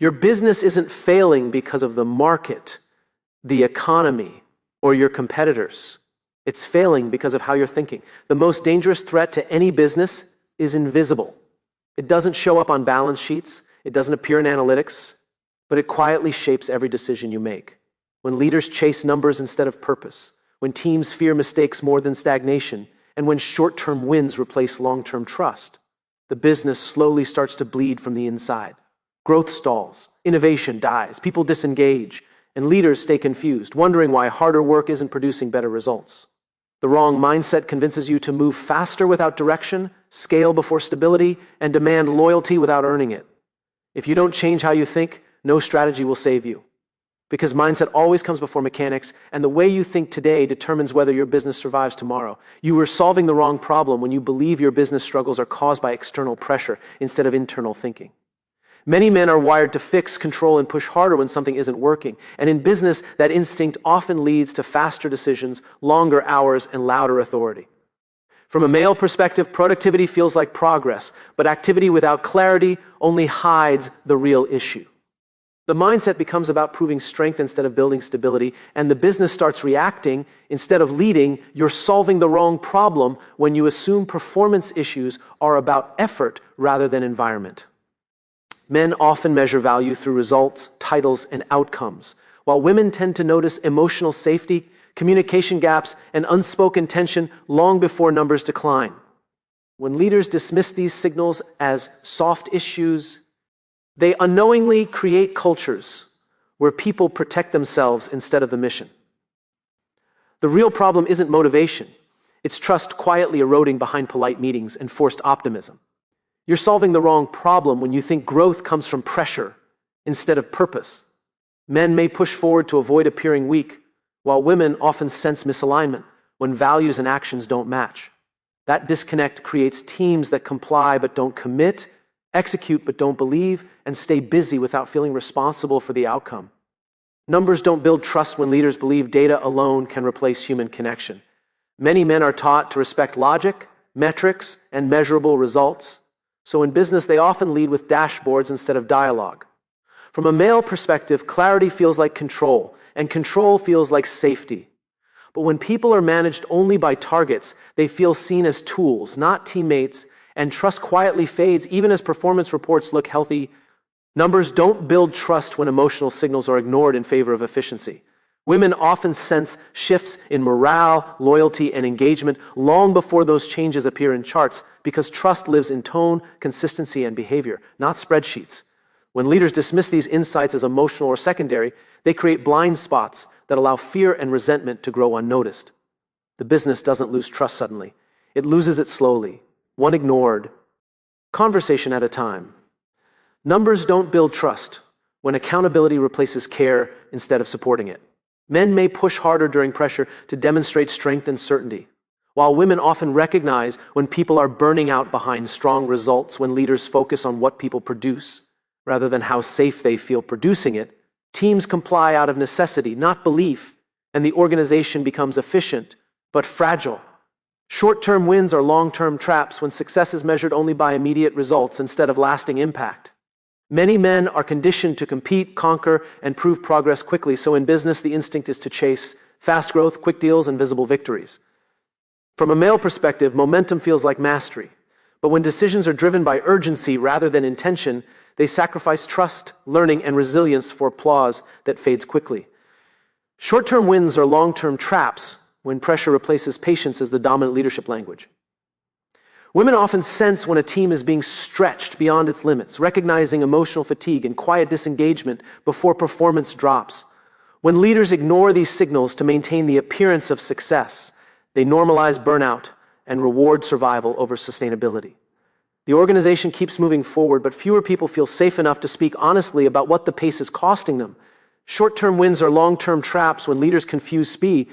Your business isn't failing because of the market, the economy, or your competitors. It's failing because of how you're thinking. The most dangerous threat to any business is invisible. It doesn't show up on balance sheets, it doesn't appear in analytics, but it quietly shapes every decision you make. When leaders chase numbers instead of purpose, when teams fear mistakes more than stagnation, and when short-term wins replace long-term trust, the business slowly starts to bleed from the inside. Growth stalls, innovation dies, people disengage, and leaders stay confused, wondering why harder work isn't producing better results. The wrong mindset convinces you to move faster without direction, scale before stability, and demand loyalty without earning it. If you don't change how you think, no strategy will save you. Because mindset always comes before mechanics, and the way you think today determines whether your business survives tomorrow. You are solving the wrong problem when you believe your business struggles are caused by external pressure instead of internal thinking. Many men are wired to fix, control, and push harder when something isn't working. And in business, that instinct often leads to faster decisions, longer hours, and louder authority. From a male perspective, productivity feels like progress, but activity without clarity only hides the real issue. The mindset becomes about proving strength instead of building stability, and the business starts reacting instead of leading. You're solving the wrong problem when you assume performance issues are about effort rather than environment. Men often measure value through results, titles, and outcomes, while women tend to notice emotional safety, communication gaps, and unspoken tension long before numbers decline. When leaders dismiss these signals as soft issues, they unknowingly create cultures where people protect themselves instead of the mission. The real problem isn't motivation. It's trust quietly eroding behind polite meetings and forced optimism. You're solving the wrong problem when you think growth comes from pressure instead of purpose. Men may push forward to avoid appearing weak, while women often sense misalignment when values and actions don't match. That disconnect creates teams that comply but don't commit, execute but don't believe, and stay busy without feeling responsible for the outcome. Numbers don't build trust when leaders believe data alone can replace human connection. Many men are taught to respect logic, metrics, and measurable results. So in business, they often lead with dashboards instead of dialogue. From a male perspective, clarity feels like control, and control feels like safety. But when people are managed only by targets, they feel seen as tools, not teammates, and trust quietly fades even as performance reports look healthy. Numbers don't build trust when emotional signals are ignored in favor of efficiency. Women often sense shifts in morale, loyalty, and engagement long before those changes appear in charts, because trust lives in tone, consistency, and behavior, not spreadsheets. When leaders dismiss these insights as emotional or secondary, they create blind spots that allow fear and resentment to grow unnoticed. The business doesn't lose trust suddenly. It loses it slowly, one ignored conversation at a time. Numbers don't build trust when accountability replaces care instead of supporting it. Men may push harder during pressure to demonstrate strength and certainty, while women often recognize when people are burning out behind strong results. When leaders focus on what people produce rather than how safe they feel producing it, teams comply out of necessity, not belief, and the organization becomes efficient but fragile. Short-term wins are long-term traps when success is measured only by immediate results instead of lasting impact. Many men are conditioned to compete, conquer, and prove progress quickly, so in business the instinct is to chase fast growth, quick deals, and visible victories. From a male perspective, momentum feels like mastery, but when decisions are driven by urgency rather than intention, they sacrifice trust, learning, and resilience for applause that fades quickly. Short-term wins are long-term traps when pressure replaces patience as the dominant leadership language. Women often sense when a team is being stretched beyond its limits, recognizing emotional fatigue and quiet disengagement before performance drops. When leaders ignore these signals to maintain the appearance of success, they normalize burnout and reward survival over sustainability. The organization keeps moving forward, but fewer people feel safe enough to speak honestly about what the pace is costing them. Short-term wins are long-term traps when leaders confuse speed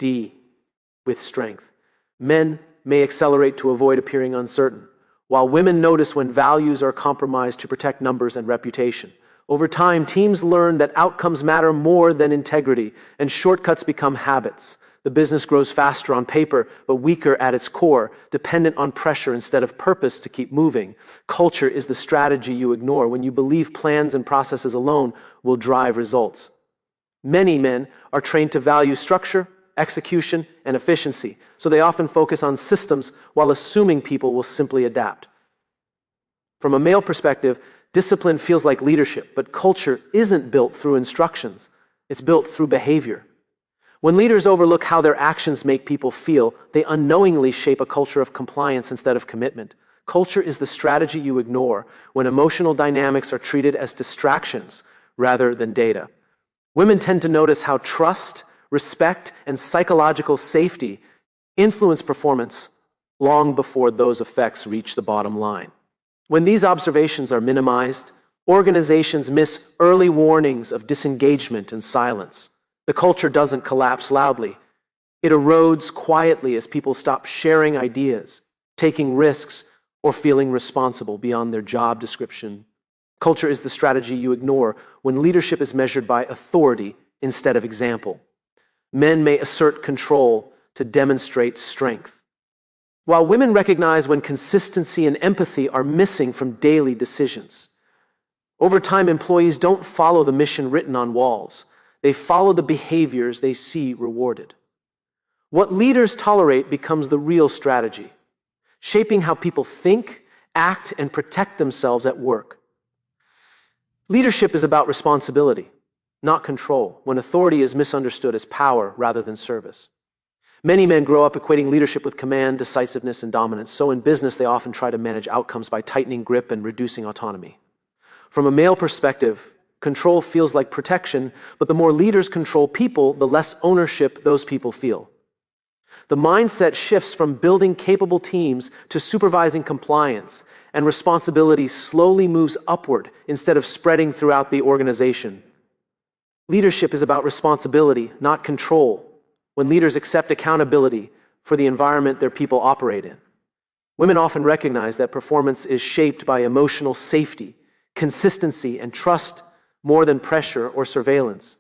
with strength. Men may accelerate to avoid appearing uncertain, while women notice when values are compromised to protect numbers and reputation. Over time, teams learn that outcomes matter more than integrity, and shortcuts become habits. The business grows faster on paper, but weaker at its core, dependent on pressure instead of purpose to keep moving. Culture is the strategy you ignore when you believe plans and processes alone will drive results. Many men are trained to value structure, execution, and efficiency, so they often focus on systems while assuming people will simply adapt. From a male perspective, discipline feels like leadership, but culture isn't built through instructions. It's built through behavior. When leaders overlook how their actions make people feel, they unknowingly shape a culture of compliance instead of commitment. Culture is the strategy you ignore when emotional dynamics are treated as distractions rather than data. Women tend to notice how trust, respect, and psychological safety influence performance long before those effects reach the bottom line. When these observations are minimized, organizations miss early warnings of disengagement and silence. The culture doesn't collapse loudly. It erodes quietly as people stop sharing ideas, taking risks, or feeling responsible beyond their job description. Culture is the strategy you ignore when leadership is measured by authority instead of example. Men may assert control to demonstrate strength, while women recognize when consistency and empathy are missing from daily decisions. Over time, employees don't follow the mission written on walls. They follow the behaviors they see rewarded. What leaders tolerate becomes the real strategy, shaping how people think, act, and protect themselves at work. Leadership is about responsibility, not control, when authority is misunderstood as power rather than service. Many men grow up equating leadership with command, decisiveness, and dominance, so in business they often try to manage outcomes by tightening grip and reducing autonomy. From a male perspective, control feels like protection, but the more leaders control people, the less ownership those people feel. The mindset shifts from building capable teams to supervising compliance, and responsibility slowly moves upward instead of spreading throughout the organization. Leadership is about responsibility, not control, when leaders accept accountability for the environment their people operate in. Women often recognize that performance is shaped by emotional safety, consistency, and trust more than pressure or surveillance.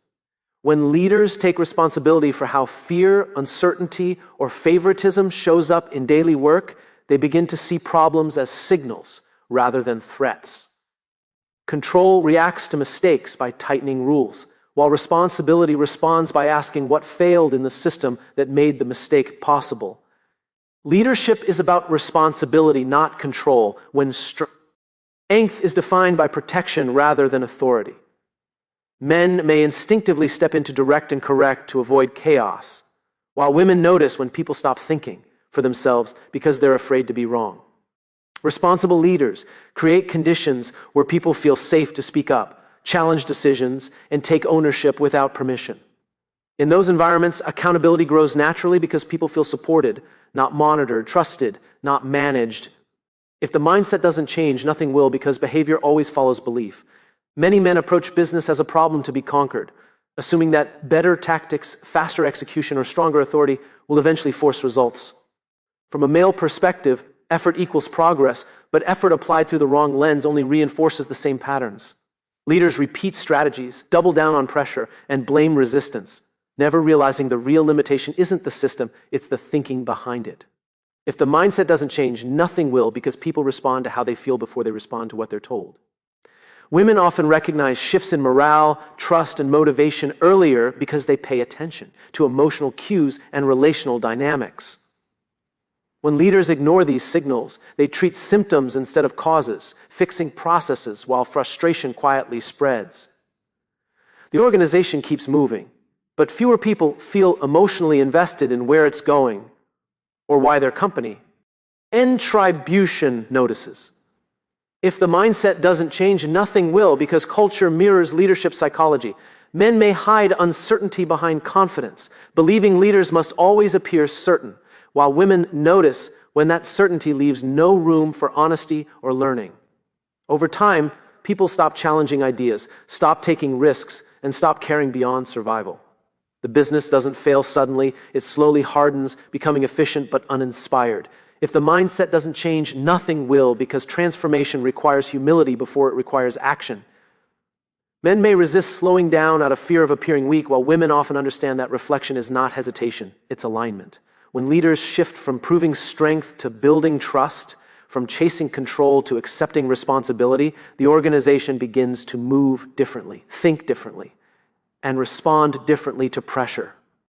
When leaders take responsibility for how fear, uncertainty, or favoritism shows up in daily work, they begin to see problems as signals rather than threats. Control reacts to mistakes by tightening rules, while responsibility responds by asking what failed in the system that made the mistake possible. Leadership is about responsibility, not control, when strength is defined by protection rather than authority. Men may instinctively step into direct and correct to avoid chaos, while women notice when people stop thinking for themselves because they're afraid to be wrong. Responsible leaders create conditions where people feel safe to speak up, challenge decisions, and take ownership without permission. In those environments, accountability grows naturally because people feel supported, not monitored, trusted, not managed. If the mindset doesn't change, nothing will, because behavior always follows belief. Many men approach business as a problem to be conquered, assuming that better tactics, faster execution, or stronger authority will eventually force results. From a male perspective, effort equals progress, but effort applied through the wrong lens only reinforces the same patterns. Leaders repeat strategies, double down on pressure, and blame resistance, never realizing the real limitation isn't the system, it's the thinking behind it. If the mindset doesn't change, nothing will, because people respond to how they feel before they respond to what they're told. Women often recognize shifts in morale, trust, and motivation earlier because they pay attention to emotional cues and relational dynamics. When leaders ignore these signals, they treat symptoms instead of causes, fixing processes while frustration quietly spreads. The organization keeps moving, but fewer people feel emotionally invested in where it's going or why their company. Attribution notices. If the mindset doesn't change, nothing will, because culture mirrors leadership psychology. Men may hide uncertainty behind confidence, believing leaders must always appear certain, while women notice when that certainty leaves no room for honesty or learning. Over time, people stop challenging ideas, stop taking risks, and stop caring beyond survival. The business doesn't fail suddenly, it slowly hardens, becoming efficient but uninspired. If the mindset doesn't change, nothing will, because transformation requires humility before it requires action. Men may resist slowing down out of fear of appearing weak, while women often understand that reflection is not hesitation, it's alignment. When leaders shift from proving strength to building trust, from chasing control to accepting responsibility, the organization begins to move differently, think differently, and respond differently to pressure.